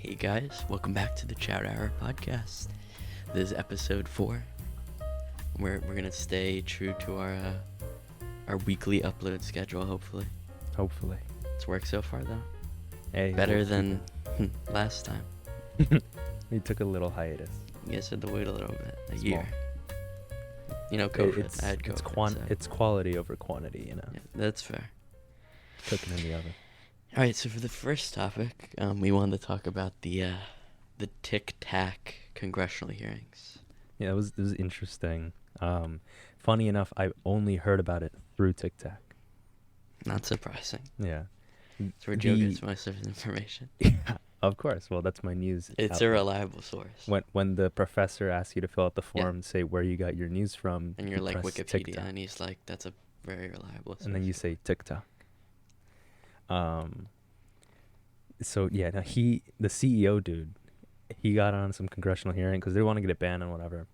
Hey guys, welcome back to the Chat Hour podcast. This is episode 4. We're gonna stay true to our weekly upload schedule. Hopefully, it's worked so far though. Hey, Better than last time. We took a little hiatus. You guys had to wait a little bit, a Small. year. You know, COVID. I had COVID. It's quality over quantity. Yeah, that's fair. Cooking in the oven. All right, so for the first topic, we wanted to talk about the Tic Tac congressional hearings. Yeah, it was interesting. Funny enough, I only heard about it through TikTok. Not surprising. Yeah. It's where Joe gets most of his information. Yeah, of course. Well, that's my news. It's a reliable source. When the professor asks you to fill out the form, say where you got your news from, And you you're like press Wikipedia, TikTok. and he's like, that's a very reliable source. And then you say TikTok. So yeah, now the CEO dude, he got on some congressional hearing because they want to get it banned and whatever.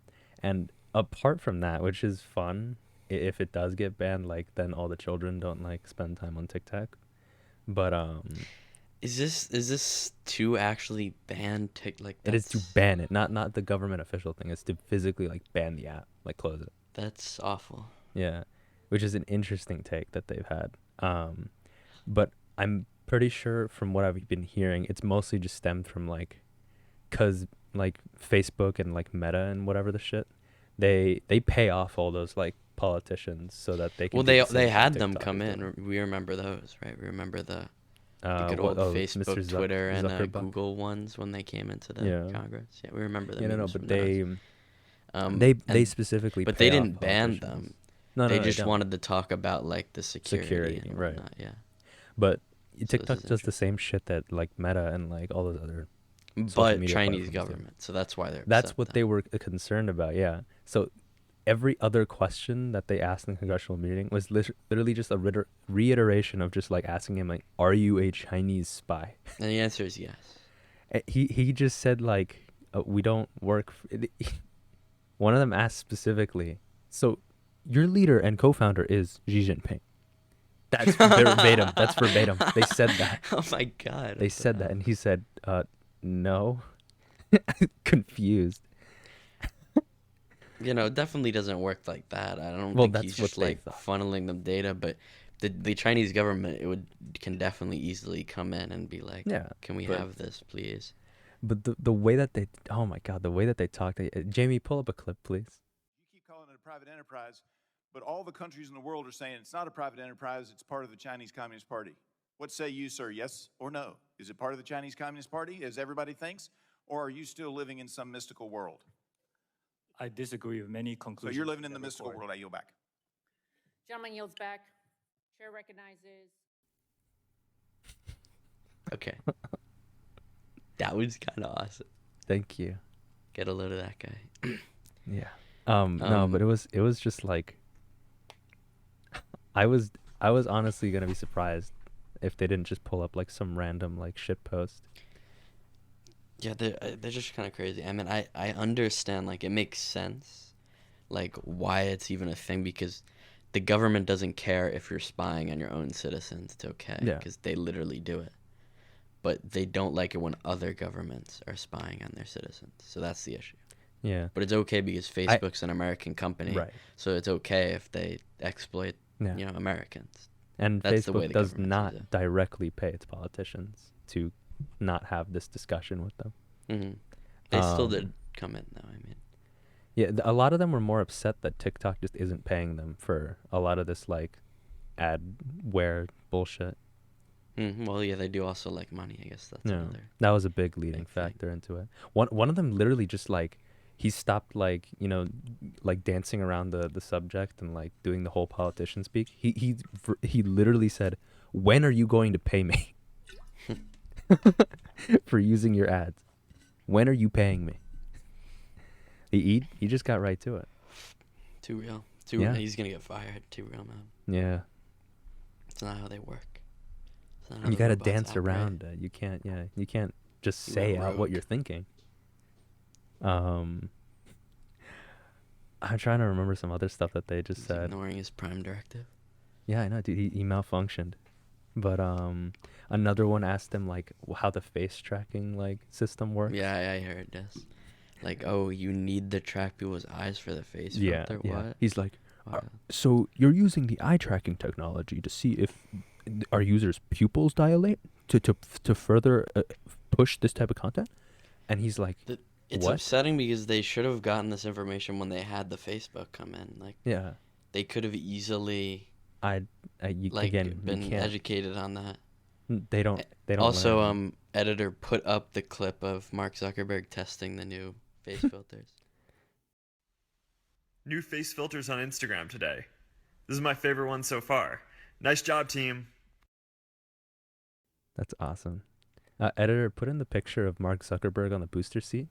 And apart from that, which is fun, if it does get banned, like then all the children don't like spend time on TikTok. But Is this to actually ban TikTok? it is to ban it, not the government official thing. It's to physically like ban the app, like close it. That's awful. Yeah, which is an interesting take that they've had. But I'm pretty sure from what I've been hearing, it's mostly just stemmed from like, cause like Facebook and like Meta and whatever the shit, they pay off all those like politicians so that they can. Well, do the same they thing had them TikTok come is in. doing. We remember those, right? We remember the good What- old Mr. Facebook, Twitter, and Zuckerbuck. Google ones when they came into the Yeah. Congress. Yeah, we remember them. Yeah, no, memes but from they those. they And- specifically. but pay they off didn't ban politicians. them. No, They no, just don't. wanted to talk about like the security and right. whatnot. Yeah. But this TikTok is does the same shit that like Meta and like all those other. But media Chinese platforms do. government, so that's why they're. That's upset what then. they were concerned about. Yeah. So every other question that they asked in the congressional meeting was literally just a reiteration of just like asking him like, "Are you a Chinese spy?" And the answer is yes. He just said like, "We don't work." One of them asked specifically, "So your leader and co-founder is Xi Jinping?" That's verbatim. That's verbatim. They said that. Oh my God. They said that, and he said, "No." Confused. You know, it definitely doesn't work like that. I don't Well, think that's he's what just they like thought. funneling them data, but the Chinese government can definitely easily come in and be like, Yeah, can we but- have this, please? But the way that they, oh my God, the way that they talk. Jamie, pull up a clip, please. You keep calling it a private enterprise, but all the countries in the world are saying it's not a private enterprise, it's part of the Chinese Communist Party. What say you, sir? Yes or no? Is it part of the Chinese Communist Party, as everybody thinks, or are you still living in some mystical world? I disagree with many So conclusions. you're living in the that mystical report. world. I yield back. Gentleman yields back. Chair recognizes. Okay. That was kind of awesome. Thank you. Get a load of that guy. Yeah. No, but it was just like, I was honestly gonna be surprised if they didn't just pull up like some random like shit post. Yeah, they're just kind of crazy. I mean, I understand, like, it makes sense, like, why it's even a thing, because the government doesn't care if you're spying on your own citizens. It's okay, Yeah. because they literally do it. But they don't like it when other governments are spying on their citizens. So that's the issue. Yeah. But it's okay because Facebook's an American company. Right. So it's okay if they exploit, Yeah. Americans. And That's the way Facebook the does government not sees it. directly pay its politicians to not have this discussion with them. Hmm. They still Um, did come in, though, I mean. Yeah, a lot of them were more upset that TikTok just isn't paying them for a lot of this like adware bullshit. Well, yeah, they do also like money. I guess that's No, another. that was a big leading big thing. factor into it. One of them literally just like he stopped like like dancing around the subject and like doing the whole politician speak. He literally said, "When are you going to pay me for using your ads? When are you paying me?" He just got right to it. Too real. Too Yeah. He's gonna get fired. Too real, man. Yeah, It's not how they work. It's not how you the gotta robots dance operate. around it. You can't. Yeah, you can't just You say went out what rogue. you're thinking. I'm trying to remember some other stuff that they just He's said. ignoring his prime directive. Yeah, I know, dude. He malfunctioned. But another one asked him like how the face tracking like system works. Yeah, I heard this. Like, oh, you need to track people's eyes for the face Yeah, filter? yeah. What? He's like, Wow. so you're using the eye tracking technology to see if our users' pupils dilate to further push this type of content? And he's like, It's what? upsetting because they should have gotten this information when they had the Facebook come in. Like, Yeah, they could have easily you, like again, you been can't. educated on that. They don't. Also, learn. editor, put up the clip of Mark Zuckerberg testing the new face filters. New face filters on Instagram today. This is my favorite one so far. Nice job, team. That's awesome. Editor, put in the picture of Mark Zuckerberg on the booster seat.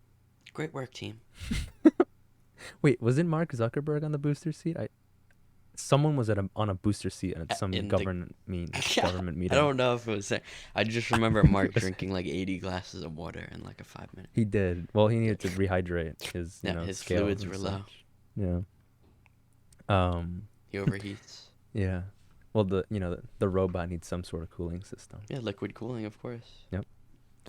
Great work, team. Wait, wasn't Mark Zuckerberg on the booster seat? Someone was on a booster seat at some in the- government meeting. I don't know if it was that. I just remember Mark drinking like 80 glasses of water in like a 5 minute. He did. Well, he needed to rehydrate his, His scales fluids and were low. such. Yeah. He overheats. Yeah. Well, the robot needs some sort of cooling system. Yeah, liquid cooling, of course.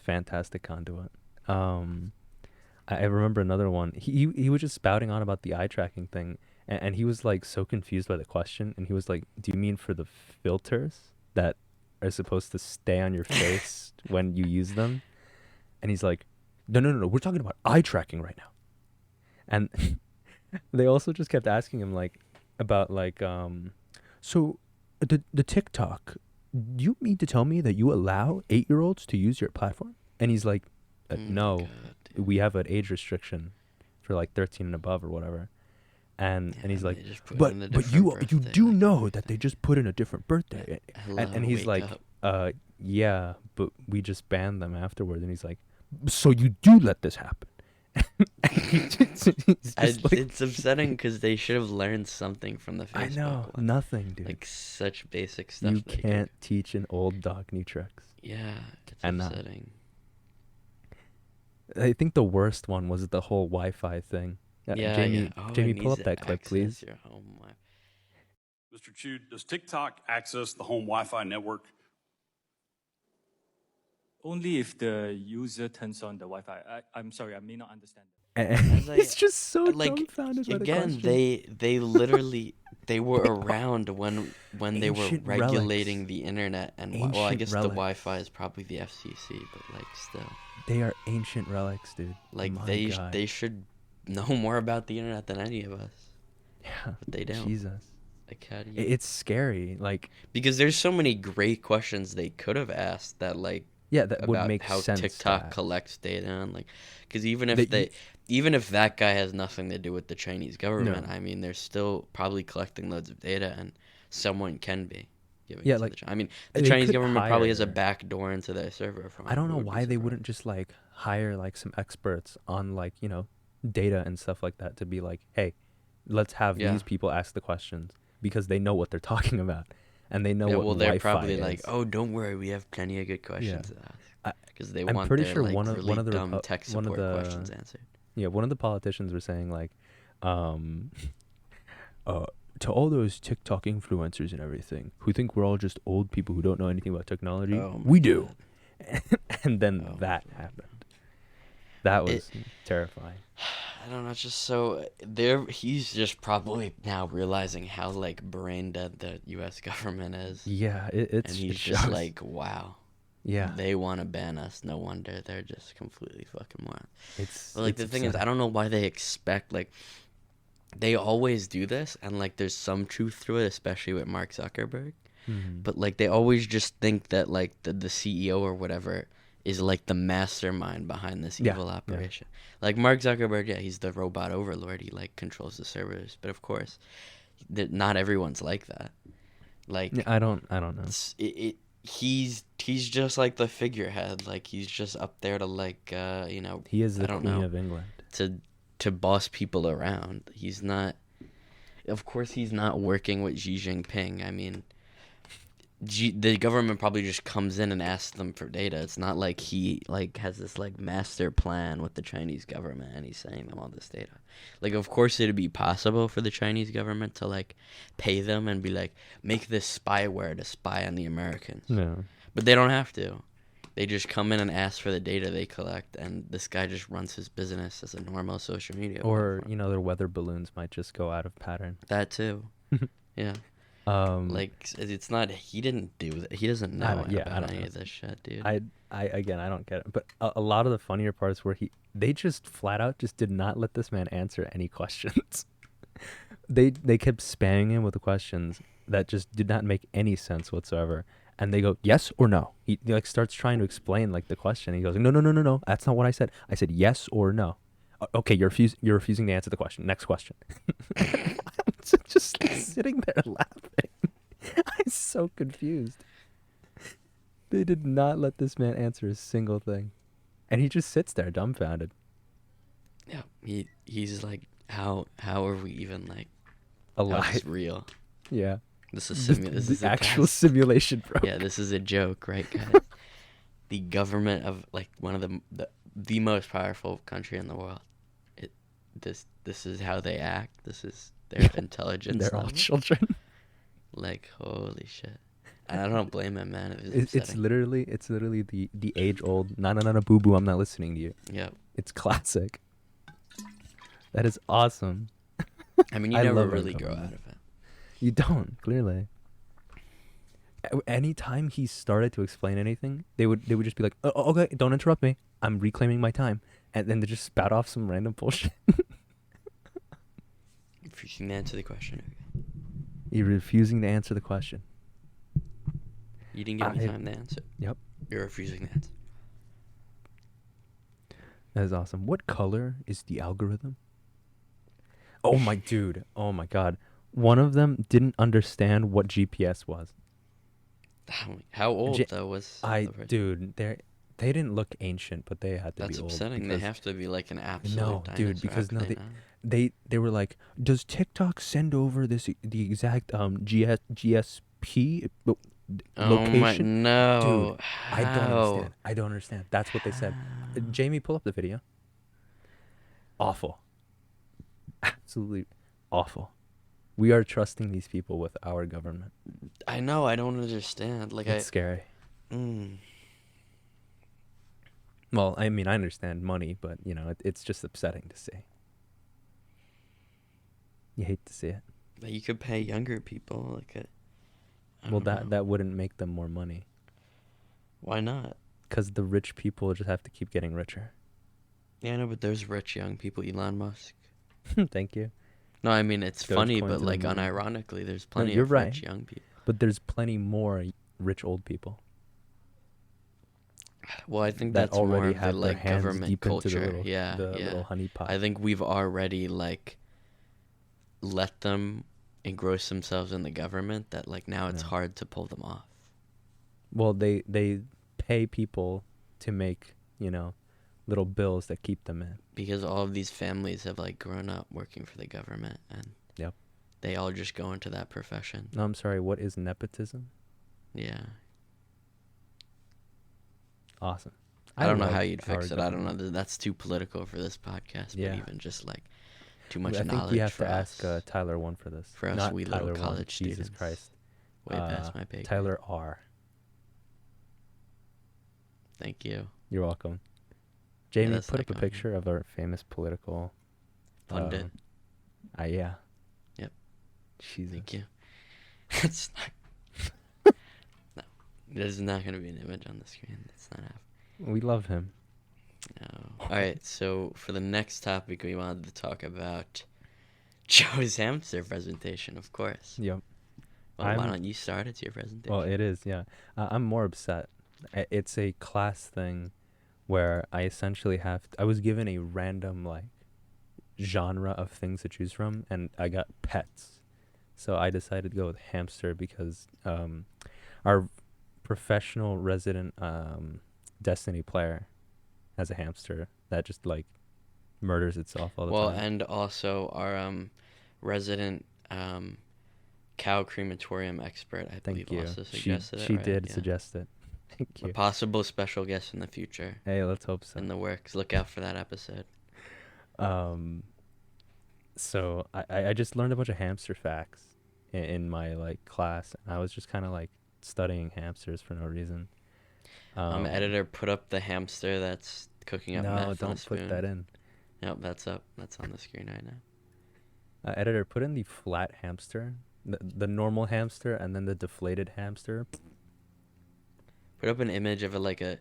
Fantastic conduit. I remember another one. He was just spouting on about the eye tracking thing, and he was like so confused by the question, and he was like, "Do you mean for the filters that are supposed to stay on your face when you use them?" And he's like, "No. We're talking about eye tracking right now." And they also just kept asking him like about like so the TikTok. Do you mean to tell me that you allow 8-year-olds to use your platform? And he's like, no, God, dude. we have an age restriction for like 13 and above or whatever. And he's like, they just put but in a you different you birthday, do like, know that they just put in a different birthday. hello, And he's wake like, up. yeah, but we just banned them afterwards. And he's like, so you do let this happen? He's just like, It's upsetting because they should have learned something from the Facebook I know, one. nothing, dude. Like such basic stuff. You they could- can't teach an old dog new tricks. Yeah, it's And, upsetting. I think the worst one was the whole Wi-Fi thing. Jamie, Oh, Jamie, it pull up needs to that clip, access please. your home Wi-Fi. Mr. Chu, does TikTok access the home Wi-Fi network? Only if the user turns on the Wi-Fi. I'm sorry, I may not understand. As I- He's just so like, dumbfounded by the Again, question. they literally they were around when they were Ancient regulating relics. the internet and well, I Ancient guess relics. the Wi-Fi is probably the FCC, but like still, They are ancient relics, dude. like My they God. they should know more about the internet than any of us, Yeah. but they don't. Jesus. Like how do you? It's scary. Like, Because there's so many great questions they could have asked that like yeah, that would about make how sense. to TikTok ask. collects data and like, because even if That even if that guy has nothing to do with the Chinese government, No. I mean, they're still probably collecting loads of data, and someone can be giving. Yeah, it to like, the I mean, the they Chinese could government probably has a hire- back door into their server farm. I don't know would be why they surprised. wouldn't just like hire like some experts on like, data and stuff like that to be like, hey, let's have Yeah. these people ask the questions because they know what they're talking about and they know Yeah, what well, they're Wi-Fi probably is. like, oh, don't worry, we have plenty of good questions to I- ask. Because they I'm want pretty their sure like one of really the dumb Repu- tech one of support the- questions answered. Yeah, one of the politicians were saying like, to all those TikTok influencers and everything who think we're all just old people who don't know anything about technology, Oh my we do. God. And then Oh my that God. happened. That It- was terrifying. I don't know, it's just so he's just probably now realizing how like brain dead the US government is. Yeah, it's And he's it just shows. like, wow. yeah, They want to ban us. No wonder they're just completely fucking wild. it's But like it's the thing is, I upsetting. don't know why they expect like they always do this, and like there's some truth to it, especially with Mark Zuckerberg. Mhm. But like they always just think that like the CEO or whatever is like the mastermind behind this Yeah, evil yeah. operation. Like Mark Zuckerberg, yeah, he's the robot overlord. He like controls the servers, but of course, not everyone's like that. Like Yeah, I don't know. he's just like the figurehead. Like he's just up there to like He is I the don't Queen know. of England. to boss people around. He's not. Of course, he's not working with Xi Jinping. I mean, the government probably just comes in and asks them for data. It's not like he like has this like master plan with the Chinese government and he's saying them all this data. Like, of course it'd be possible for the Chinese government to like pay them and be like, make this spyware to spy on the Americans. No. But they don't have to. They just come in and ask for the data they collect, and this guy just runs his business as a normal social media Or, platform. you know, their weather balloons might just go out of pattern. That too. Yeah. Like, it's not, he didn't do that. He doesn't know I about don't any know. of this shit, dude. I again, I don't get it. But a lot of the funnier parts were they just flat out just did not let this man answer any questions. They kept spamming him with the questions that just did not make any sense whatsoever. And they go, yes or no. He like starts trying to explain like the question. He goes, no, that's not what I said. I said yes or no. Okay, you're refusing to answer the question. Next question. I'm just sitting there laughing. I'm so confused. They did not let this man answer a single thing. And he just sits there dumbfounded. Yeah. He's like, how are we even like Alive. How is this real? Yeah. This is This is a actual test. simulation, bro. Yeah, this is a joke, right, guys? The government of like one of the most powerful country in the world. This is how they act. This is their intelligence. They're all level. children. Like, holy shit. And I don't blame him, man. It was It's upsetting. literally the age old no boo boo, I'm not listening to you. Yep. It's classic. That is awesome. I mean, you I never love our really grow government. out of it. You don't, clearly. Anytime he started to explain anything, they would just be like, oh, okay, don't interrupt me. I'm reclaiming my time. And then they just spout off some random bullshit. Refusing to answer the question. Okay. You're refusing to answer the question. You didn't give me time to answer. Yep. You're refusing to answer. That is awesome. What color is the algorithm? Oh my dude. Oh my god. One of them didn't understand what GPS was. How old though was the person? Dude, they didn't look ancient, but they had to That's be old. upsetting. They because- have to be like an absolute No, dinosaur. dude, because How could no, they not? they were like, does TikTok send over the exact GSP location? No. Dude, I don't understand. That's what they said. Jamie, pull up the video. Awful. Absolutely awful. We are trusting these people with our government. I know. I don't understand. Like It's scary. Well, I mean, I understand money, but you know, it's just upsetting to see. You hate to see it. Like, you could pay younger people like I Well, don't know. that wouldn't make them more money, Why not? because the rich people just have to keep getting richer. Yeah, I know, but there's rich young people. Elon Musk. Thank you. No, I mean it's funny, Dogecoin but to the like moon. unironically, there's plenty you're of right. rich young people. But there's plenty more rich old people Well, I think that that's more already of have the their like hands government deep into culture. the little, Yeah, the yeah. little honey pot. I think we've already like let them engross themselves in the government that like now it's Yeah. hard to pull them off. Well, they pay people to make, you know, little bills that keep them in. Because all of these families have like grown up working for the government and Yep. they all just go into that profession. No, I'm sorry. What is nepotism? Yeah. Awesome. I don't know love how you'd our fix it. I don't know. government. That's too political for this podcast. Yeah. But even just like too much I knowledge think you have for to ask us. Tyler 1 for this. For us, Not we little Tyler 1, college Jesus students. Christ. Way past my pay grade. Tyler R. Thank you. You're welcome. Jamie, that's put like up a on picture of our famous political Pundit. Yeah. Yep. Jesus. Thank you. It's not. No. There's not going to be an image on the screen. It's not happening. We love him. No. All right. So for the next topic, we wanted to talk about Joe's hamster presentation, of course. Yep. Well, why I'm- don't you start? It's your presentation. Well, it is, yeah. I'm more upset. It's a class thing where I essentially I was given a random, like, genre of things to choose from, and I got pets. So I decided to go with hamster because our professional resident Destiny player has a hamster that just, like, murders itself all the Well, time. and also our resident cow crematorium expert, I Thank believe, you. also suggested She it, right? did Yeah. suggest it. Thank A you. possible special guest in the future Hey, let's hope so. in the works. Look out for that episode. So I just learned a bunch of hamster facts in my like class, and I was just kind of like studying hamsters for no reason. Editor, put up the hamster that's cooking up No, meth on a don't spoon. put that in. Yep, that's up. That's on the screen right now. Editor, put in the flat hamster, the normal hamster, and then the deflated hamster. Put up an image of a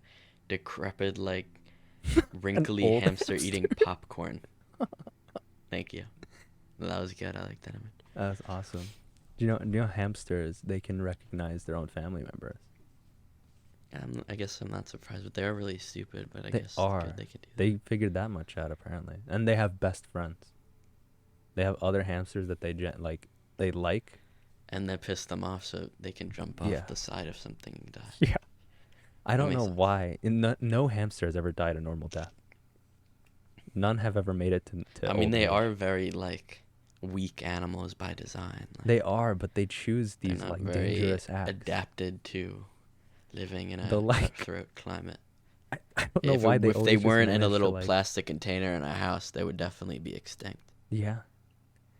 decrepit, like, wrinkly old hamster eating popcorn. Thank you. That was good. I like that image. That's awesome. Do you know hamsters? They can recognize their own family members. I guess I'm not surprised, but they are really stupid. But I They guess it's are. good they could do that. They figured that much out apparently, and they have best friends. They have other hamsters that they like. And that pissed them off, so they can jump off Yeah. the side of something and die. Yeah. I don't makes know sense. why. No hamster has ever died a normal death. None have ever made it to I mean, old they age. are very weak animals by design. Like, They are, but they choose they're these not like very dangerous acts. adapted to living in a The, like- cutthroat climate. I don't know why if they just weren't in a manage to, little like- plastic container in a house, they would definitely be extinct. Yeah.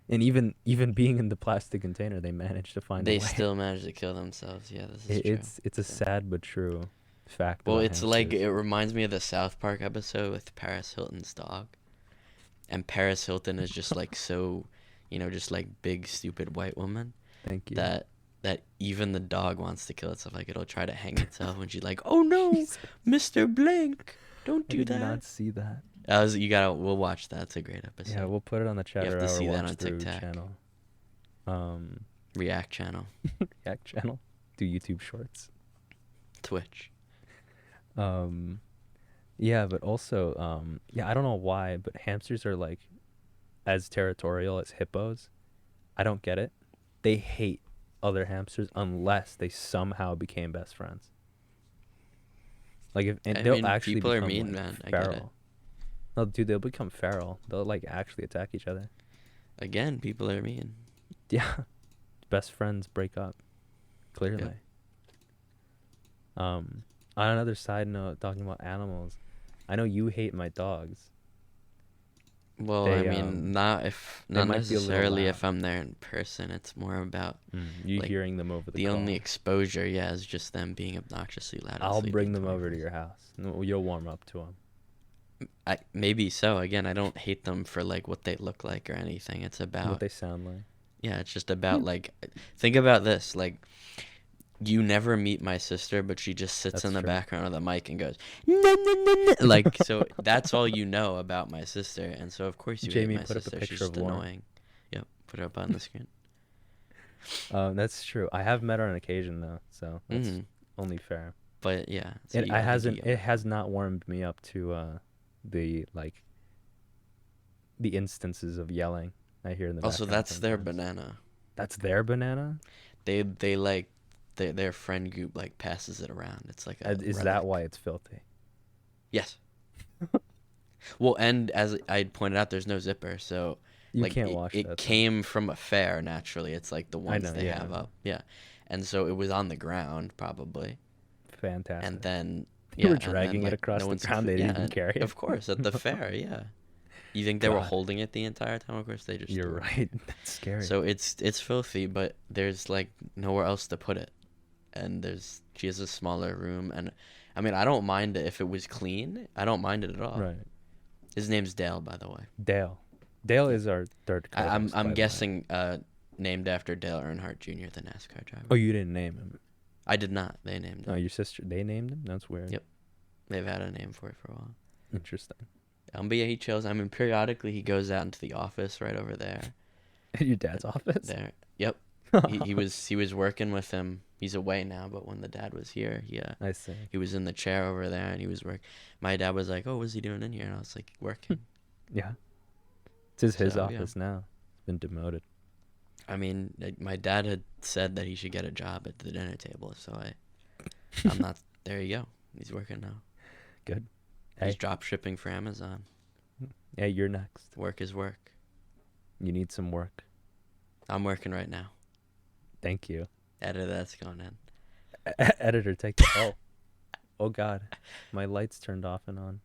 And even being in the plastic container, they managed to find a They way. still manage to kill themselves. Yeah, this is true. It's a So- sad but true fact. Well, about it's like hamsters. it reminds me of the South Park episode with Paris Hilton's dog. And Paris Hilton is just so, just big stupid white woman Thank you. that even the dog wants to kill itself. Like it'll try to hang itself, and she's like, "Oh no, Mr. Blank, don't I do did that." not see that. We'll watch that. It's a great episode. Yeah, we'll put it on the Chatter have to Hour see that Watch on Through TikTok. channel. React channel, React channel. Do YouTube Shorts. Twitch. Yeah, but also, I don't know why, but hamsters are as territorial as hippos. I don't get it. They hate other hamsters unless they somehow became best friends. They'll actually people are become, mean, man. I get it. feral. No, dude, they'll become feral. They'll actually attack each other. Again, people are mean. Yeah, best friends break up. Clearly. On another side note, talking about animals, I know you hate my dogs. Well, They, I mean, not they not might be a little necessarily loud. if I'm there in person. It's more about You like, hearing them over the the call. only exposure. Yeah, is just them being obnoxiously loud. and I'll sleeping bring them over to 24/7. your house. You'll warm up to them. Maybe so. Again, I don't hate them for what they look like or anything. It's about What they sound like. yeah. It's just about think about this. You never meet my sister, but she just sits That's in the true. background of the mic and goes, "No, no, no, no." So that's all you know about my sister, and so of course you Jamie, hate my put up a sister. picture She's of just Lauren. annoying. Yep, put her up on the screen. That's true. I have met her on occasion though, so that's Mhm. only fair. But yeah, so It I think hasn't. you- It has not warmed me up to the the instances of yelling I hear in the Also, background that's their sometimes. banana. That's their banana. They their friend group passes it around. It's like a Is that relic. why it's filthy? Yes. Well, and as I pointed out, there's no zipper, so You can't it, wash it that. though. came from a fair naturally. It's the ones know, they yeah, I have know. up. Yeah. And so it was on the ground probably. Fantastic. And then You were and then, dragging it across no the one's ground, they didn't even carry it. Of course, at the fair, yeah. You think they were God. holding it the entire time? Of course they just You're threw it. right. That's scary. So it's filthy, but there's nowhere else to put it. And she has a smaller room, and I mean I don't mind it if it was clean. I don't mind it at all. right. His name's Dale, by the way. Dale. Dale is our third. I'm co-host, by the way. guessing named after Dale Earnhardt Jr., the NASCAR driver. Oh, you didn't name him. I did not. They named Oh, him. your sister. They named him. That's weird. Yep. They've had a name for it for a while. Interesting. But yeah, he chose. I mean, periodically he goes out into the office right over there. Your dad's office. There. Yep. he was working with him. He's away now, but when the dad was here, I see. he was in the chair over there and he was work. My dad was like, "Oh, what's he doing in here?" And I was like, "Working." Yeah. It's his So, yeah. office now. It's been demoted. I mean, my dad had said that he should get a job at the dinner table, so I'm not. There you go. He's working now. Good. He's Hey. drop shipping for Amazon. Yeah, you're next. Work is work. You need some work. I'm working right now. Thank you. Editor, that's going in. Editor, take the Oh God, my lights turned off and on.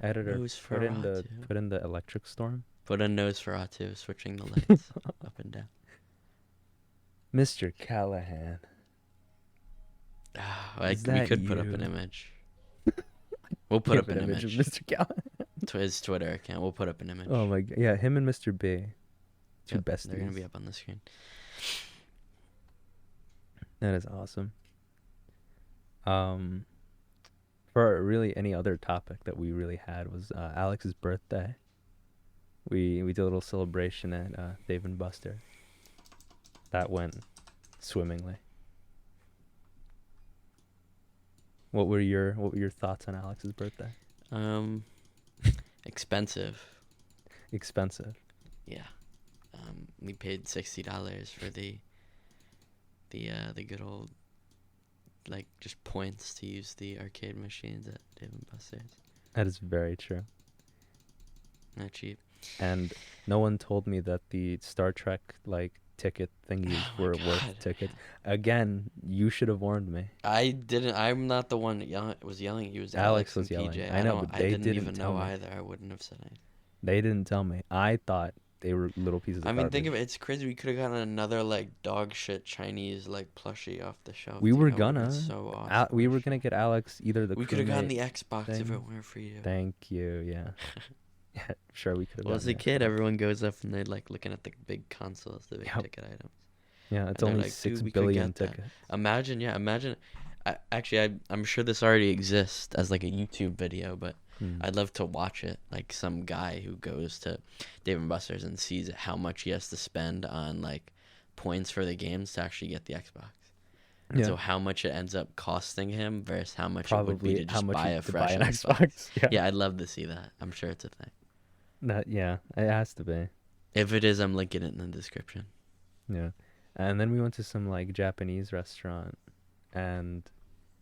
Editor, Nose for put in Ratu. the electric storm. Put a nose for Ratu, switching the lights up and down. Mr. Callahan. We Is that could put up an you? image. We'll put up Give an an image. of Mr. Callahan. To his Twitter account. We'll put up an image. Oh my God, yeah, him and Mr. B. Two Yep, besties. They're gonna be up on the screen. That is awesome. For really any other topic that we really had was Alex's birthday. We did a little celebration at Dave and Buster. That went swimmingly. What were your thoughts on Alex's birthday? Expensive. Expensive. Yeah. We paid $60 for the good old, like, just points to use the arcade machines at Dave and Buster's. That is very true. Not cheap. And no one told me that the Star Trek like ticket thingies Oh my were God. worth tickets. Again, you should have warned me. I didn't. I'm not the one that was yelling. It was Alex Alex was and yelling. PJ. I know, don't- but they didn't didn't even tell know me. either. I wouldn't have said anything. They didn't tell me. I thought they were little pieces of I mean, think of garbage. it. It's crazy. We could have gotten another like dog shit Chinese like plushie off the shelf. We dude. were That would've been gonna. So awesome. We were gonna get Alex either the. We could have gotten crewmate the Xbox if thing. it weren't for you. Thank you. Yeah. Yeah. Sure, we could have. Well, as a kid, everyone goes up and they're like looking at the big consoles, the big Yep. ticket items. Yeah, it's and they're only like, 6 "Dude, we could billion get that." tickets. Imagine. I'm sure this already exists as like a YouTube video, but Hmm. I'd love to watch it. Like some guy who goes to Dave and Buster's and sees how much he has to spend on like points for the games to actually get the Xbox. And Yeah. so how much it ends up costing him versus how much it would Probably be to how just much buy you- a to fresh buy an Xbox. Xbox. Yeah. Yeah, I'd love to see that. I'm sure it's a thing. Yeah, it has to be. If it is, I'm linking it in the description. Yeah. And then we went to some like Japanese restaurant and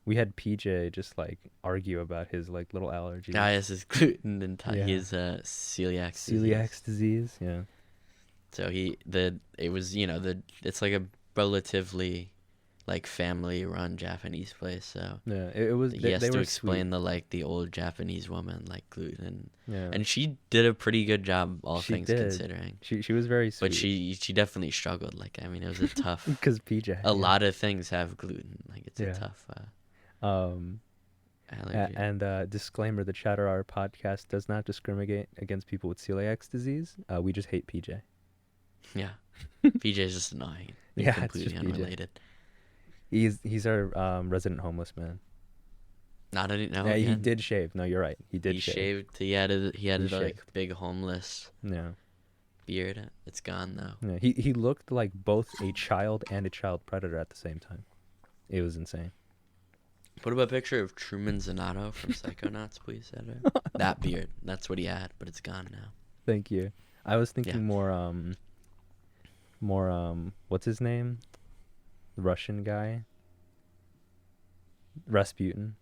we had PJ just like argue about his like little allergies. Yes, is gluten and Yeah. his celiac disease. Celiac disease, yeah. So it's like a relatively like family run Japanese place. So Yeah, it was he they, has they to were explain the old Japanese woman like gluten, sweet. Yeah. and she did a pretty good job, all She things did. considering. She was very sweet. But she definitely struggled. Like I mean, it was a tough. because PJ. A lot of things have gluten. Like it's Yeah. a tough Um allergy. and disclaimer, the Chatter Hour podcast does not discriminate against people with celiac disease. We just hate PJ. Yeah, PJ's just annoying. They're Yeah, it's completely just PJ. unrelated. He's our resident homeless man. Not any. No, Yeah, he again. did shave. No, you're right. He did He shave. shaved. He had a He like shaved. big homeless Yeah. beard. It's gone though. Yeah, he looked like both a child and a child predator at the same time. It was insane. Put up a picture of Truman Zanato from Psychonauts, please, editor. That beard. That's what he had, but it's gone now. Thank you. I was thinking Yeah. more what's his name? The Russian guy. Rasputin.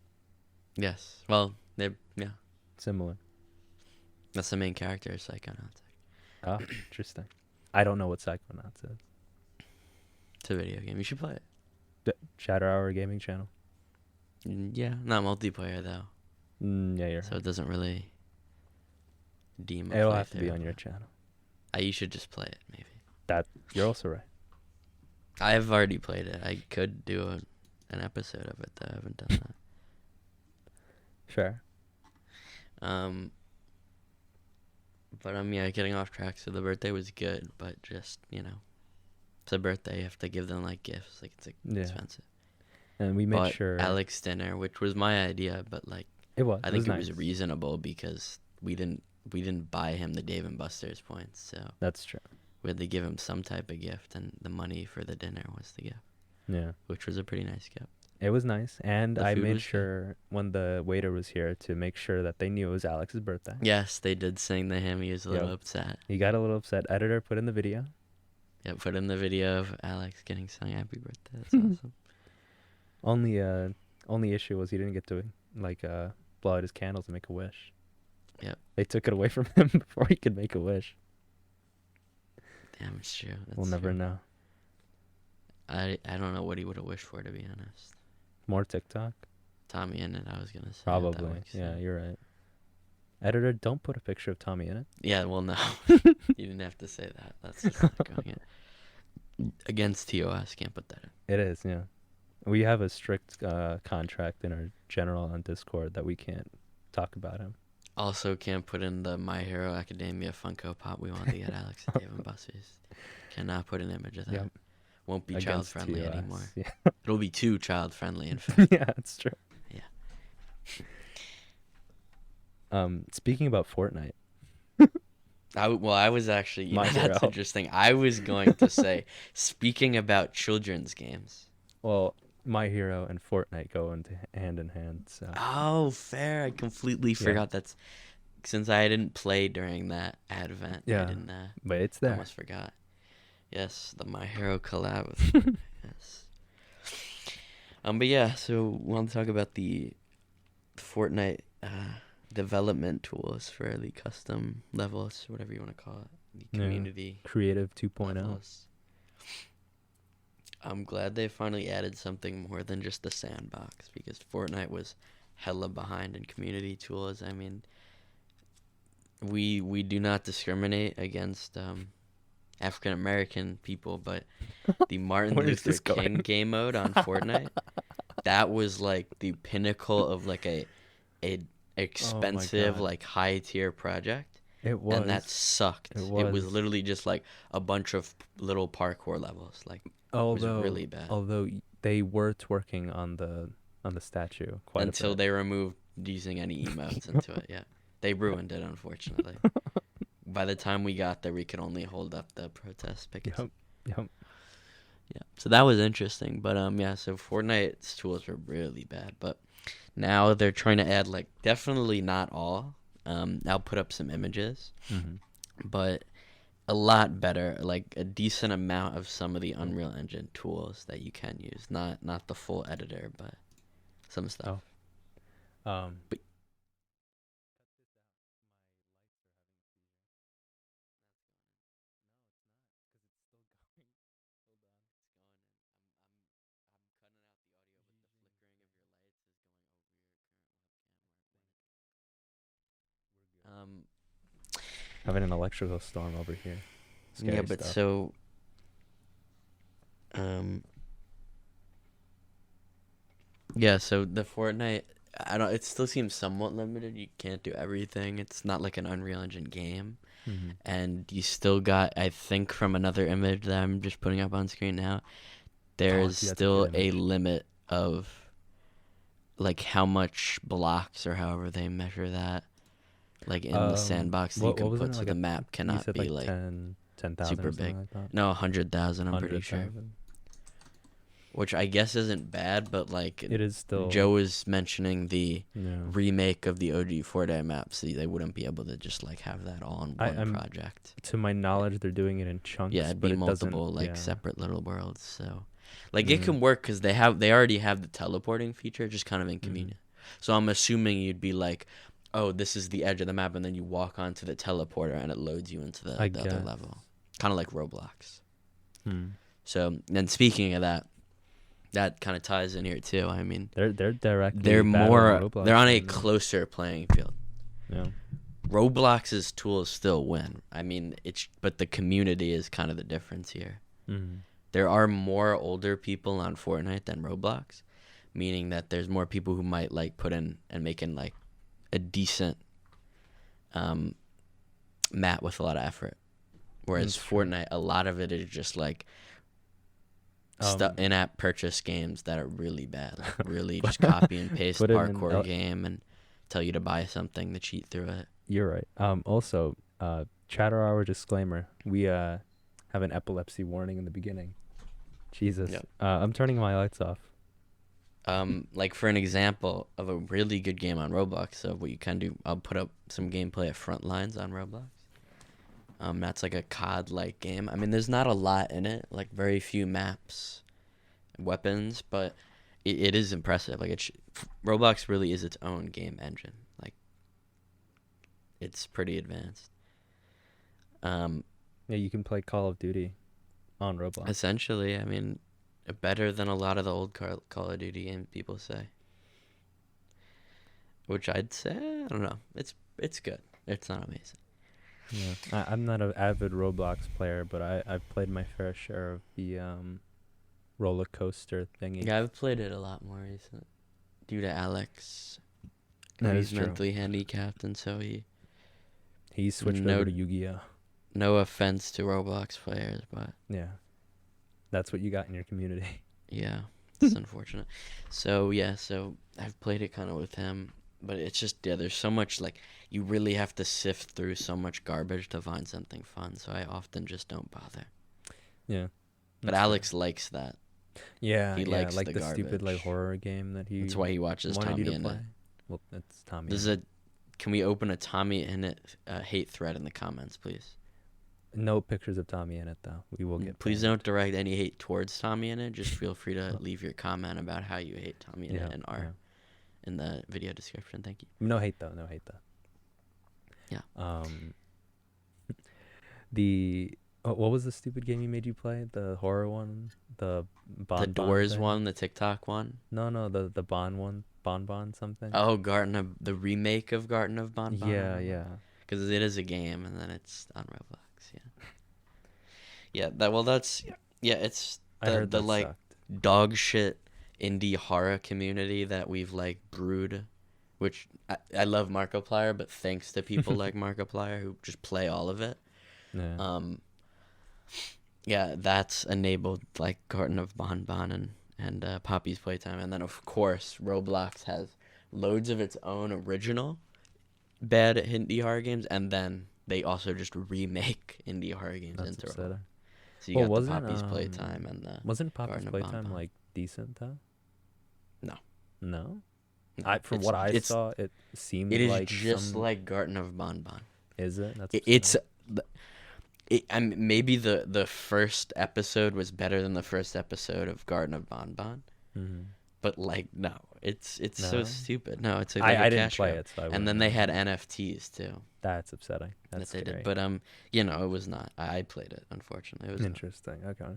Yes. Well, yeah. Similar. That's the main character of Psychonauts. Ah, interesting. I don't know what Psychonauts is. It's a video game. You should play it. Chatter Hour gaming channel. Yeah, not multiplayer though, Yeah, you're so right. it doesn't really deem. It'll have to be on your channel. You should just play it, maybe. You're also right. I've already played it. I could do an episode of it though. I haven't done that. Fair. But getting off track. So the birthday was good, but just it's a birthday. You have to give them like gifts. Like it's Yeah. expensive. And we made Bought sure Alex dinner, which was my idea, but like it was. I think it nice. was reasonable because we didn't buy him the Dave and Buster's points, so That's true. we had to give him some type of gift, and the money for the dinner was the gift, Yeah. which was a pretty nice gift. It was nice, and The I food made was good. sure when the waiter was here to make sure that they knew it was Alex's birthday. Yes, they did sing the hymn. He was a little Yep. upset. He got a little upset. Editor put in the video. Yeah, put in the video of Alex getting sung "Happy Birthday." That's awesome. Only issue was he didn't get to blow out his candles and make a wish. Yep. They took it away from him before he could make a wish. Damn, it's true. We'll That's never true. know. I don't know what he would have wished for, to be honest. More TikTok? Tommy in it, I was gonna say. Probably. Yeah, you're right. Editor, don't put a picture of Tommy in it. Yeah, well, no. You didn't have to say that. That's just not going in. Against TOS, can't put that in. It is, yeah. We have a strict contract in our general on Discord that we can't talk about him. Also, can't put in the My Hero Academia Funko Pop we want to get Alex and Dave and Buster's. Cannot put an image of that. Yep. Won't be Against child-friendly TOS, anymore. Yeah. It'll be too child-friendly, in fact. Yeah, it's true. Yeah. Speaking about Fortnite. I was actually, My that's Hero. interesting. I was going to say, speaking about children's games. Well, My Hero and Fortnite go into hand in hand. So Oh, fair. I completely forgot that's, since I didn't play during that advent. Yeah. I didn't, but it's I there. almost forgot. Yes, the My Hero collab with Fortnite, yes. But yeah, so we want to talk about the Fortnite development tools for the custom levels, whatever you want to call it, the Yeah. community Creative 2.0. levels. I'm glad they finally added something more than just the sandbox, because Fortnite was hella behind in community tools. I mean, we do not discriminate against African American people, but the Martin Where is Luther this going? King game mode on Fortnite, that was like the pinnacle of like a expensive, God. like high tier project. It was. And that sucked. It It was was. literally just like a bunch of little parkour levels. Like, although, really bad. Although they were twerking on the statue quite until a bit. they removed using any emotes into it. Yeah, they ruined it, unfortunately. By the time we got there, we could only hold up the protest pickets. Yep. Yeah, so that was interesting. But yeah, so Fortnite's tools were really bad, but now they're trying to add, like, definitely not all. I'll put up some images, but a lot better, like a decent amount of some of the Unreal Engine tools that you can use. Not the full editor, but some stuff. But having an electrical storm over here. Scary yeah, but stuff. so yeah, so the Fortnite, it still seems somewhat limited. You can't do everything. It's not like an Unreal Engine game. And you still got, I think, from another image that I'm just putting up on screen now, there is that's a still good a image. limit of like how much blocks or however they measure that, like in the sandbox that you can wasn't put, it so like the map cannot said be like 10,000 super or something big. like that? No, 100,000, I'm pretty sure. 100,000. Which I guess isn't bad, but like It is still. Joe was mentioning the Yeah. remake of the OG Fortnite map, so they wouldn't be able to just like have that all in one I'm- project. To my knowledge, they're doing it in chunks. Yeah, it'd but be it doesn't- multiple like yeah. separate little worlds. So, like it Mhm. can work because they already have the teleporting feature, just kind of inconvenient. So I'm assuming you'd be like, oh, this is the edge of the map, and then you walk onto the teleporter, and it loads you into the I other guess. level, kind of like Roblox. Hmm. So then, speaking of that, that kind of ties in here too. I mean, They're directly. they're battling Roblox they're on a right now. closer playing field. Yeah. Roblox's tools still win. I mean, but the community is kind of the difference here. Mhm. There are more older people on Fortnite than Roblox, meaning that there's more people who might like put in and make in like a decent map with a lot of effort. Whereas That's true. Fortnite, a lot of it is just like Um, in-app purchase games that are really bad, like really just copy and paste Put it in parkour game and tell you to buy something to cheat through it. You're right. Also, Chatter Hour disclaimer: we have an epilepsy warning in the beginning. Jesus. Yep. I'm turning my lights off. Like for an example of a really good game on Roblox, so what you can do, I'll put up some gameplay of Frontlines on Roblox. That's like a COD-like game. I mean, there's not a lot in it, like very few maps, weapons, but it is impressive. Like Roblox really is its own game engine. Like it's pretty advanced. Yeah, you can play Call of Duty on Roblox. Essentially, I mean, better than a lot of the old Call of Duty games, people say. Which I'd say, I don't know. It's good. It's not amazing. Yeah, I'm not an avid Roblox player, but I've played my fair share of the roller coaster thingy. Yeah, I've played it a lot more recently. Due to Alex. That He's is true. mentally handicapped, and so He switched No- over to Yu-Gi-Oh. no offense to Roblox players, but Yeah, that's what you got in your community. yeah, it's unfortunate. So yeah, so I've played it kind of with him, but it's just, yeah, there's so much, like, you really have to sift through so much garbage to find something fun, so I often just don't bother. Yeah, But that's fair. Alex likes that. Yeah, he yeah, likes like the the stupid like garbage. horror game that he. That's why he watches wanted Tommy you to in play. it. Well, that's Tommy. There's in it. can we open a Tommy in it hate thread in the comments, please? No pictures of Tommy in it though. We will get. Please banned. don't direct any hate towards Tommy in it. Just feel free to leave your comment about how you hate Tommy in Yeah, it in the video description. Thank you. No hate though. No hate though. Yeah. What was the stupid game you made you play? The horror one, the Bon The Doors thing? one, the TikTok one. No, the Bon one, Bon something. Oh, the remake of Garden of Bon Bon. Yeah. Because it is a game, and then it's on Roblox. Yeah. It's I heard the that like sucked. dog shit indie horror community that we've like brewed, which I love Markiplier, but thanks to people like Markiplier who just play all of it. Yeah. Yeah, that's enabled like Garden of Bon Bon and Poppy's Playtime, and then of course Roblox has loads of its own original bad indie horror games, and then they also just remake indie horror games That's into upsetting. Roblox. So you Well, got the wasn't, Poppy's Playtime and the Wasn't Poppy's Garden of Bon Playtime Bon. like decent though? No. No. No, From it's- what I it's- saw, it seemed it is like just some- like Garden of Bon Bon. Is it? That's It's upsetting. maybe the first episode was better than the first episode of Garden of Bon Bon, Mhm. but like no, it's so No? stupid. No, it's like I a didn't cash play grab. it, so I And wouldn't then they know. had NFTs too. That's upsetting. That's that they scary. did, but it was not. I played it. Unfortunately, it was not. Interesting. Okay.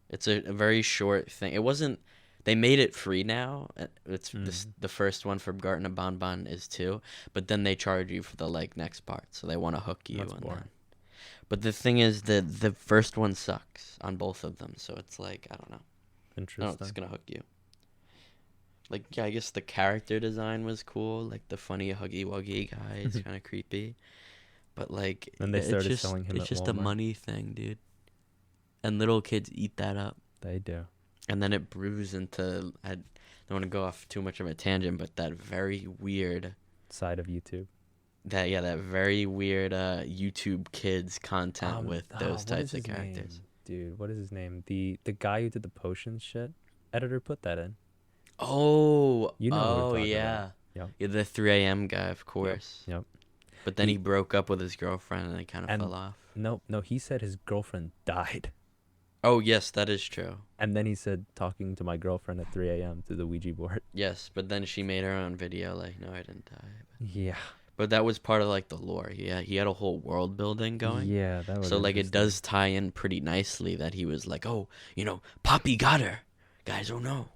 It's a very short thing. It wasn't. They made it free now. It's the first one from Garden of Bon Bon is too, but then they charge you for the like next part, so they want to hook you. That's and boring. then. But the thing is that the first one sucks on both of them, so it's like I don't know. Interesting. It's gonna hook you. Like yeah, I guess the character design was cool. Like the funny Huggy Wuggy guy is kind of creepy, but like And they it's started just, selling him It's at just a Walmart. money thing, dude. And little kids eat that up. They do. And then it brews into I don't want to go off too much of a tangent, but that very weird Side of YouTube. that very weird YouTube kids content with those what is types of his characters. name? Dude, what is his name? The guy who did the potions shit. Editor put that in. Oh, You know who we're talking yeah. about. Yep. Yeah, the 3 a.m. guy, of course. Yep. But then He- he broke up with his girlfriend and it kind of And- fell off. No, he said his girlfriend died. Oh, yes, that is true. And then he said talking to my girlfriend at 3 a.m. through the Ouija board. Yes, but then she made her own video like, no, I didn't die. Yeah. But that was part of like the lore. Yeah, he had a whole world building going. Yeah, that was So like it interesting. does tie in pretty nicely that he was like, oh, Poppy got her. Guys, oh no.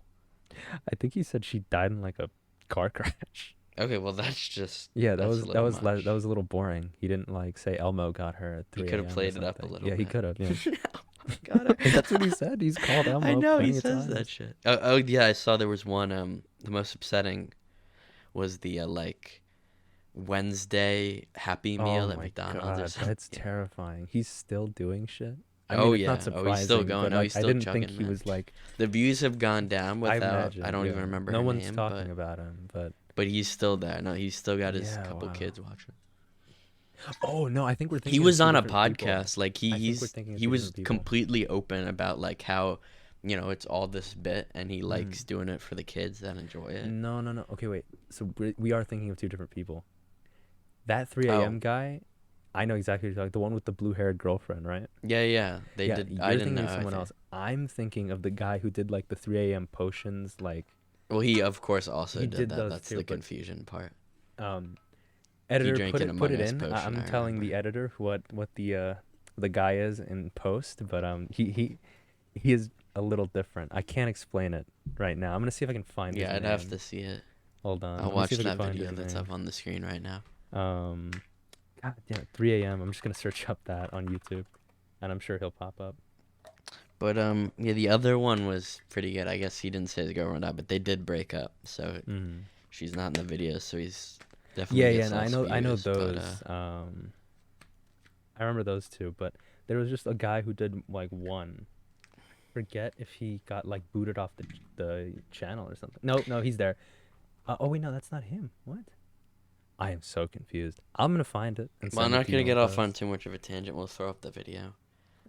I think he said she died in like a car crash. Okay, well that's just Yeah, that's a little much. that was a little boring. He didn't like say Elmo got her at 3 He a.m. could have or played it up a something. little Yeah, he bit. could have. Yeah. Got it. That's what he said. He's called Elmo. I know he plenty of says that times. shit. Oh yeah, I saw there was one. The most upsetting was the like Wednesday Happy Meal Oh at my McDonald's. God, or something. that's terrifying. He's still doing shit. I Oh, mean, it's yeah. not Oh, he's surprising. still going. but, No, like, he's I still didn't think chugging, he man. was like. The views have gone down I without. imagine. I don't yeah. even remember. No her one's name, talking about him, but he's still there. No, he's still got his Yeah, couple wow. kids watching. Oh no, I think we're thinking. He of was two on a different people. podcast. Like I think we're he's thinking of he two was different people. completely open about like how it's all this bit and he likes doing it for the kids that enjoy it. No. Okay, wait. So we are thinking of two different people. That 3 Oh. a.m. guy, I know exactly what you're talking. The one with the blue-haired girlfriend, right? Yeah. They yeah, did. You're I didn't thinking know. of someone okay. else. I'm thinking of the guy who did like the 3 a.m. potions, like Well, he of course also He did did that. those That's too, the but- confusion part. editor drank put an it, put it Among Us in. potion, I'm I telling the remember. editor what the guy is in post, but he is a little different. I can't explain it right now. I'm gonna see if I can find his Yeah, I'd name. have to see it. Hold on. I'll let me watch see if I that can find video his that's name. up on the screen right now. God damn it, 3 a.m. I'm just gonna search up that on YouTube, and I'm sure he'll pop up. But yeah, the other one was pretty good. I guess he didn't say his girlfriend died, but they did break up, so Mm. she's not in the video, so he's definitely Yeah, gets and less I know views, but, those. I remember those two, but there was just a guy who did like one. Forget if he got like booted off the channel or something. No, he's there. Oh wait, no, that's not him. What? I am so confused. I'm gonna find it. And well, I'm send it not to you gonna on get off on post. too much of a tangent. We'll throw up the video.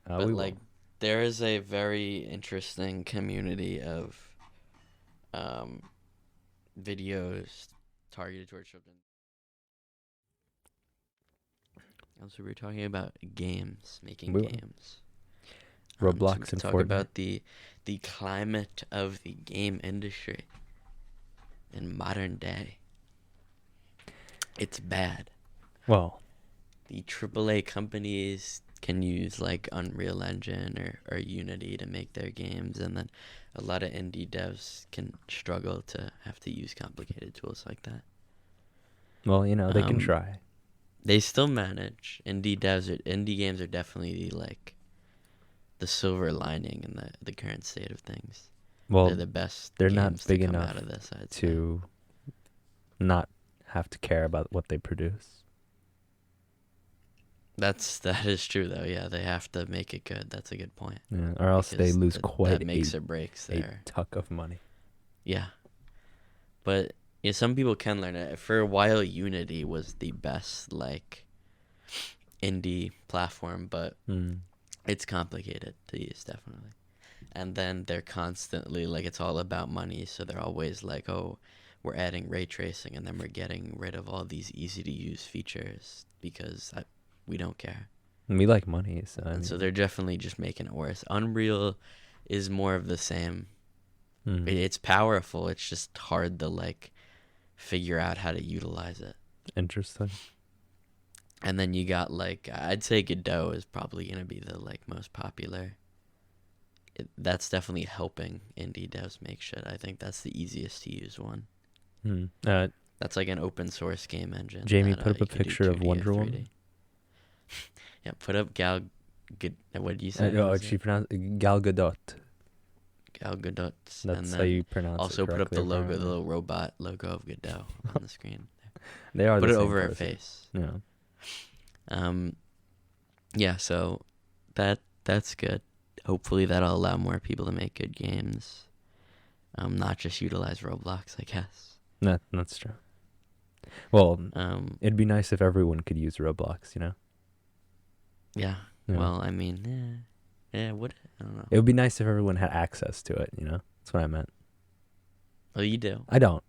We But will. like, there is a very interesting community of videos targeted towards children. Also, we're talking about games, making We will. games. Roblox to and talk Fortnite. about the climate of the game industry in modern day. It's bad. Well, The AAA companies can use like Unreal Engine or Unity to make their games, and then a lot of indie devs can struggle to have to use complicated tools like that. you know, they can Um, try. They still manage. Indie games are definitely like the silver lining in the current state of things. Well, They're the best they're not games big to come enough out of this, I'd say. to not have to care about what they produce. That is true though. Yeah, they have to make it good. That's a good point. Yeah, or else they Because lose that quite makes a, or breaks a their tuck of money. yeah. But yeah, some people can learn it. For a while, Unity was the best like indie platform, but Mm. it's complicated to use definitely. And then they're constantly like it's all about money, so they're always like, oh, we're adding ray tracing, and then we're getting rid of all these easy to use features because we don't care. We like money, so I And so mean, they're definitely just making it worse. Unreal is more of the same. mm. It's powerful. It's just hard to like figure out how to utilize it. Interesting. And then you got like I'd say Godot is probably gonna be the like most popular. That's definitely helping indie devs make shit. I think that's the easiest to use one. Mm. That's like an open source game engine. Jamie, that, put up you a can do picture of 2D or Wonder 3D. Woman. Yeah, put up what did you say? No, What was she it? pronounced Gal Gadot. Gal Gadot. That's And how then you pronounce it. also put up correctly, the logo, the apparently. little robot logo of Godot on the screen. They are Put the it same over her person. face. Yeah. Yeah, so that's good. Hopefully that'll allow more people to make good games. Not just utilize Roblox, I guess. That's true. Well, It'd be nice if everyone could use Roblox, you know? Yeah. Yeah. Well, I mean, would it? I don't know. It would be nice if everyone had access to it, you know? That's what I meant. Oh, you do. I don't.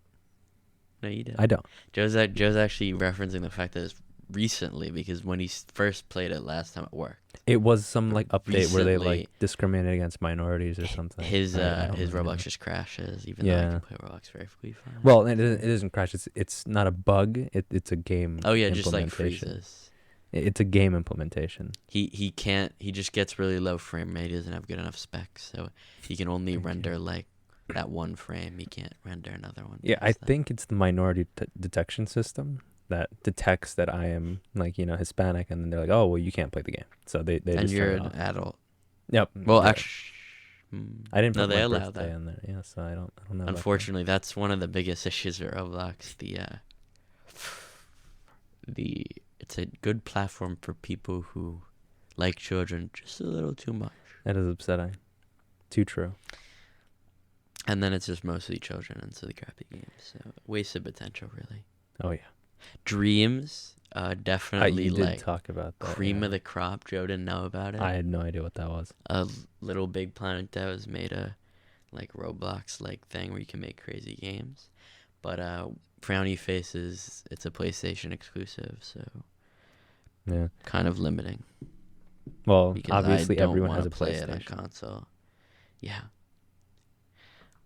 No, you do. I don't. Joe's actually referencing the fact that it's recently because when he first played it last time it worked. It was some like update where they Recently, like discriminated against minorities or something. His I don't really Roblox know. just crashes, even though I Yeah. can play Roblox very fine. Well, it doesn't crash. It's not a bug. It's a game. Oh yeah, just like implementation. freezes. It's a game implementation. He can't. He just gets really low frame rate. He doesn't have good enough specs, so he can only render like that one frame. He can't render another one. Yeah, I past that. think it's the minority detection system that detects that I am like Hispanic, and then they're like, oh well, you can't play the game. So they And just you're turn it an off. adult. Yep. Well, yeah. actually, I didn't no, put they my allow birthday that. in there. Yeah, so I don't know. about that. Unfortunately, that's one of the biggest issues with Roblox. It's a good platform for people who like children just a little too much. That is upsetting. Too true. And then it's just mostly children into the crappy games. So wasted potential, really. Oh yeah. Dreams, definitely You did like talk about that. cream yeah. of the crop. Joe didn't know about it. I had no idea what that was. A Little Big Planet devs made a like Roblox like thing where you can make crazy games. But Frowny Faces, it's a PlayStation exclusive, so Yeah. kind of limiting. Well, Because obviously I don't everyone wanna has a play it on PlayStation. console. Yeah.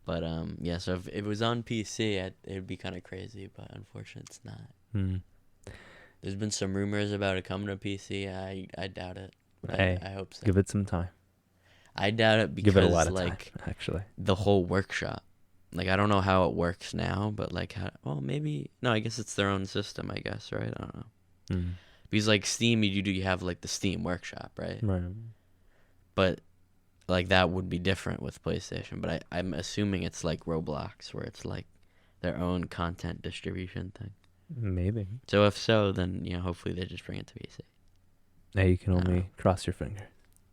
But yeah, so if it was on PC, it'd be kind of crazy, but unfortunately it's not. Hmm. There's been some rumors about it coming to PC. I doubt it. But Hey, I hope so. Give it some time. I doubt it because Give it a lot of like time, actually. the whole workshop. Like I don't know how it works now, but like well maybe no, I guess it's their own system, I guess, right? I don't know. Mm. Because like Steam, you have like the Steam Workshop, right? Right. But like that would be different with PlayStation. But I'm assuming it's like Roblox, where it's like their own content distribution thing. Maybe. So if so, then hopefully they just bring it to PC. Now you can only cross your finger.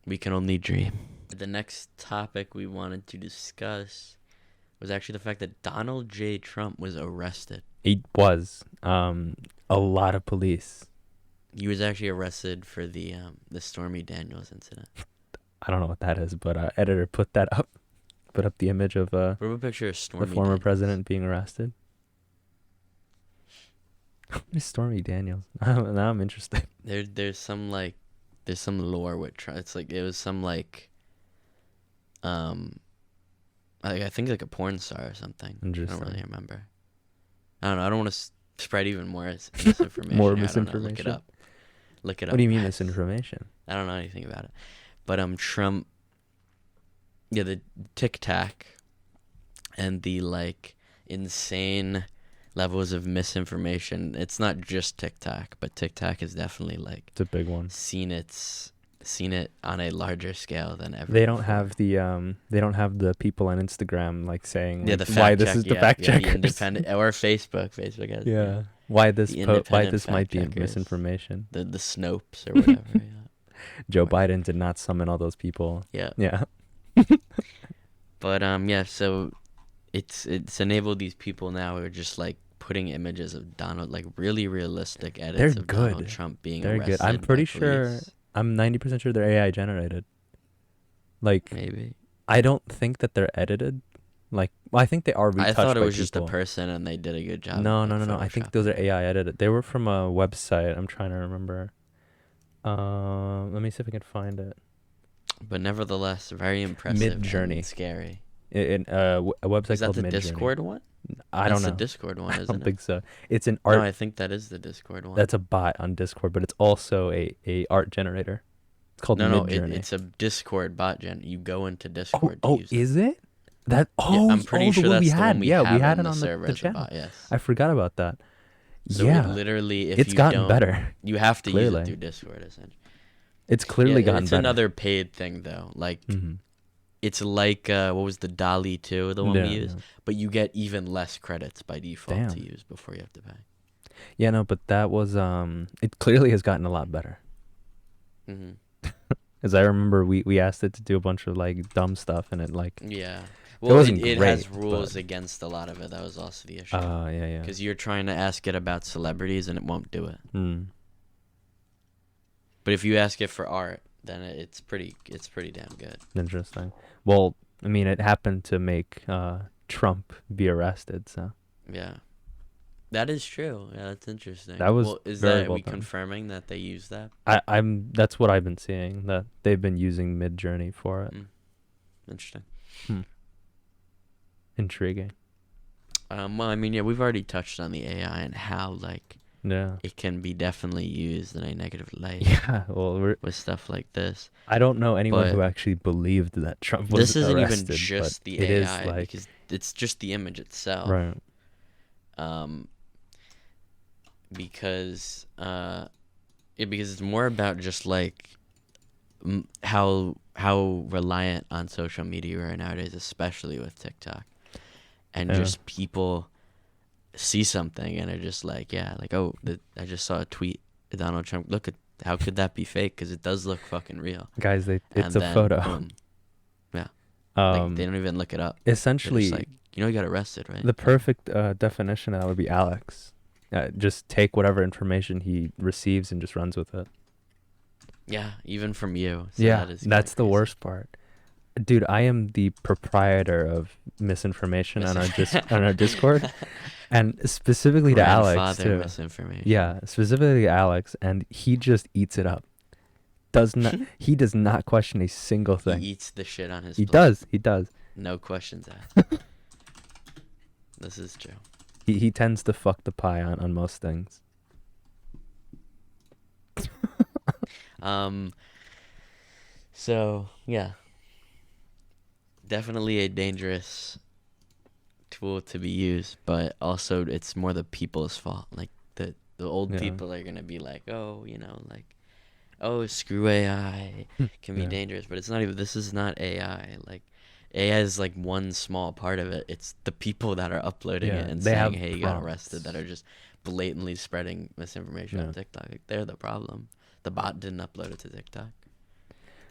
We can only dream. The next topic we wanted to discuss was actually the fact that Donald J. Trump was arrested. He was. A lot of police. He was actually arrested for the Stormy Daniels incident. I don't know what that is, but editor put that up. Put up the image of Put up a picture of Stormy the former Daniels. president being arrested. Stormy Daniels. Now I'm interested. There's some lore with Trump. It's like it was some like I think like a porn star or something. I Interesting. don't really remember. I don't know. I don't want to spread even more misinformation. More here. I don't know. misinformation? Look it up. What do you mean guys. misinformation? I don't know anything about it. But Trump, the Tic Tac and the like insane levels of misinformation. It's not just TikTok, but TikTok has definitely like It's a big one. seen it on a larger scale than ever. They don't before. have the people on Instagram like saying Yeah, like, the fact why this check, is the yeah, fact yeah, checkers. the independent or Facebook. Facebook has Yeah. Why this The why independent this might be fact-checkers. misinformation. the Snopes or whatever. Yeah. Joe Right. Biden did not summon all those people. Yeah. Yeah. But so it's enabled these people now who are just like putting images of Donald, like really realistic edits They're of Donald good. Trump being They're arrested. good. I'm by pretty sure police. I'm 90% sure they're AI generated. Like Maybe. I don't think that they're edited. Like well, I think they are retouched I thought it by was just a people. person and they did a good job. No, of, no, like, no, no. I think photoshopping those are it. AI edited. They were from a website. I'm trying to remember. Let me see if I can find it. But nevertheless, very impressive. Midjourney. And scary. A website Is that called the Midjourney. Discord one? I don't That's know. the Discord one, I isn't don't it? think so. It's an art. No, I think that is the Discord one. That's a bot on Discord, but it's also a art generator. It's called no, Midjourney. it's a Discord bot gen. You go into Discord. to oh, use it. is it? That Yeah, I'm pretty the sure one that's we the had. one we Yeah, have we had on it on server the as a channel. bot, yes. I forgot about that. So yeah, literally, if it's you gotten don't, better. You have to use Clearly. it through Discord, essentially. It's clearly Yeah, gotten it's better. another paid thing though. Like Mhm. it's like what was the DALL-E 2, the one Yeah, we used, yeah. but you get even less credits by default Damn. to use before you have to pay. Yeah, no, but that was it clearly has gotten a lot better. Hmm. As I remember, we asked it to do a bunch of like dumb stuff, and it like Yeah. Well, wasn't it has great, rules but- against a lot of it. That was also the issue. yeah. Because you're trying to ask it about celebrities and it won't do it. Mm. But if you ask it for art, then it's pretty damn good. Interesting. Well, I mean, it happened to make Trump be arrested, so Yeah. That is true. Yeah, that's interesting. That was well, is very that well we done. confirming that they use that? I'm that's what I've been seeing, that they've been using Midjourney for it. Mm. Interesting. Intriguing. Well, I mean, yeah, we've already touched on the AI and how like Yeah. it can be definitely used in a negative light Yeah. Well, with stuff like this. I don't know anyone who But actually believed that Trump was This isn't arrested. even just but the it AI is like because it's just the image itself. right. Because because it's more about just like how reliant on social media we are nowadays, especially with TikTok, and Yeah. just people see something and are just like, yeah, like, oh, I just saw a tweet of Donald Trump. Look at how could that be fake? Because it does look fucking real. Guys, it's And a then, photo. boom. Yeah, like they Um, don't even look it up. They're essentially, just like, you got arrested, right? the perfect definition of that would be Alex. Just take whatever information he receives and just runs with it. Yeah, even from you. So Yeah, that is that's kinda the crazy. worst part. Dude, I am the proprietor of misinformation on our on our Discord, and specifically to Alex Grandfather too. misinformation. Yeah, specifically to Alex, and he just eats it up. He does not question a single He thing. eats the shit on his He plate. does. He does. No questions asked. This is true. He tends to fuck the pie on most things. So yeah, definitely a dangerous tool to be used, but also it's more the people's fault. Like the old Yeah. people are gonna be like, oh, like, oh, screw AI, can be Yeah. dangerous, but it's not even. This is not AI. Like, AI is like one small part of it. It's the people that are uploading Yeah, it and they saying, have hey, you got prompts. arrested, that are just blatantly spreading misinformation Yeah. on TikTok. Like, they're the problem. The bot didn't upload it to TikTok.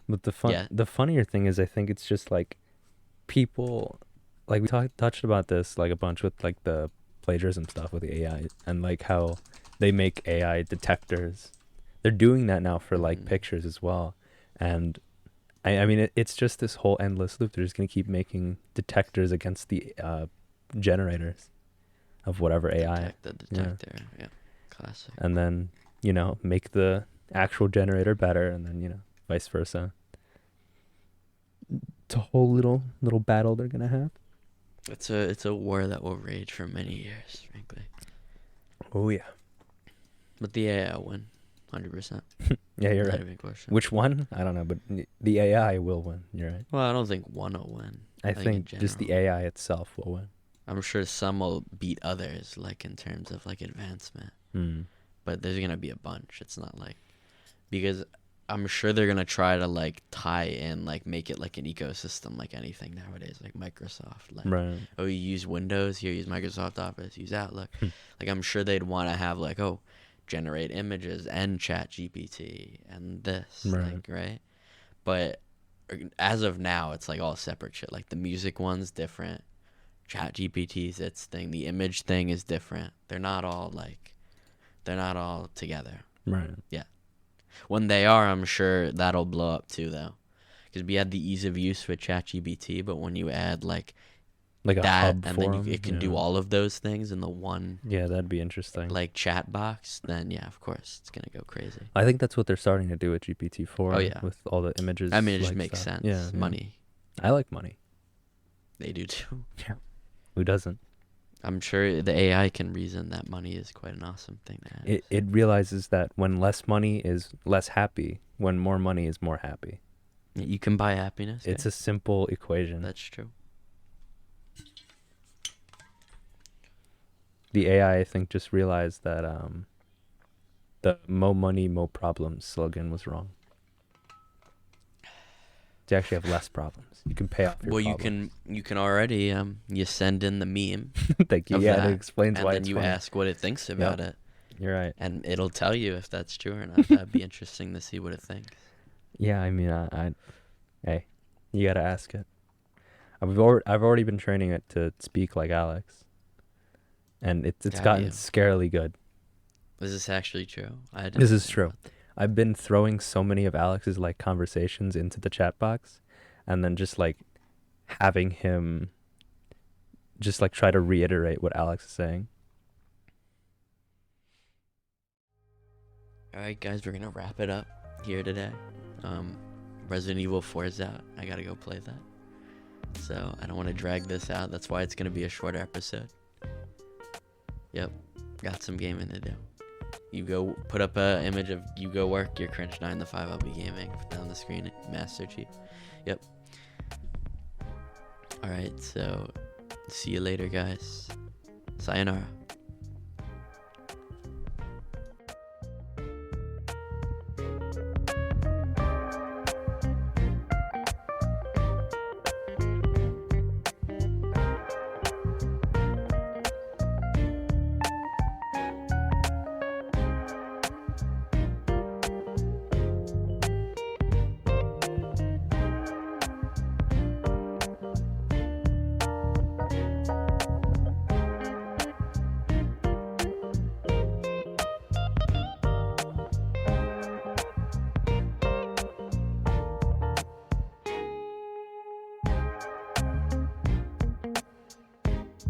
But Yeah. the funnier thing is, I think it's just like people, like we touched about this like a bunch with like the plagiarism stuff with the AI, and like how they make AI detectors. They're doing that now for like Mhm. pictures as well, and I mean it's just this whole endless loop. They're just gonna keep making detectors against the generators of whatever AI, Detect the detector. Yeah. Classic. and then make the actual generator better, and then vice versa. It's a whole little battle they're gonna have. It's a war that will rage for many years, frankly. Oh yeah. But the AI will win, 100%. Yeah, you're Not right. even a question. Which one? I don't know, but the AI will win. You're right. Well, I don't think one will win. I Like, in think just the general. AI itself will win. I'm sure some will beat others, like in terms of like advancement. But there's gonna be a bunch. It's not like, because I'm sure they're gonna try to like tie in, like make it like an ecosystem, like anything nowadays, like Microsoft. Like, Right. oh, you use Windows, here use Microsoft Office, use Outlook. Like, I'm sure they'd want to have like, oh, generate images and Chat GPT and this, Right. like, right? But as of now, it's like all separate shit. Like the music one's different. Chat GPT's its thing. The image thing is different. They're not all together. Right. When they are, I'm sure that'll blow up too, though, because we had the ease of use with ChatGPT, but when you add like Like a that, hub and for then 'em, it can do all of those things in the one Yeah, that'd be interesting. like chat box, then yeah, of course it's gonna go crazy. I think that's what they're starting to do with GPT-4. Oh, yeah. With all the images. I mean, it just like, makes stuff. sense. Yeah, yeah. Money, I like money. they do too. Who doesn't? I'm sure the AI can reason that money is quite an awesome thing to have. It realizes that when less money is less happy, when more money is more happy. You can buy happiness. It's yeah. a simple equation. That's true. The AI, I think, just realized that the "mo money, mo problems" slogan was wrong. You actually have less problems. You can pay off your Well, problems. you can already you send in the meme Thank you. of Yeah, that, it explains and why then it's you funny. ask what it thinks about it, You're right. and it'll tell you if that's true or not. That'd be interesting to see what it thinks. Yeah, I mean, hey, you gotta ask it. I've already been training it to speak like Alex, and it's Have gotten you? scarily good. Is this actually true? I didn't This is know true. about that. I've been throwing so many of Alex's like conversations into the chat box, and then just like having him just like try to reiterate what Alex is saying. All right, guys, we're gonna wrap it up here today. Resident Evil 4 is out. I gotta go play that, so I don't want to drag this out. That's why it's gonna be a shorter episode. Yep, got some gaming to do. You go put up a image of you go work, you're Cringe 9 to 5, I'll be gaming. Put that on the screen, Master Chief. Yep. Alright, so see you later, guys. Sayonara.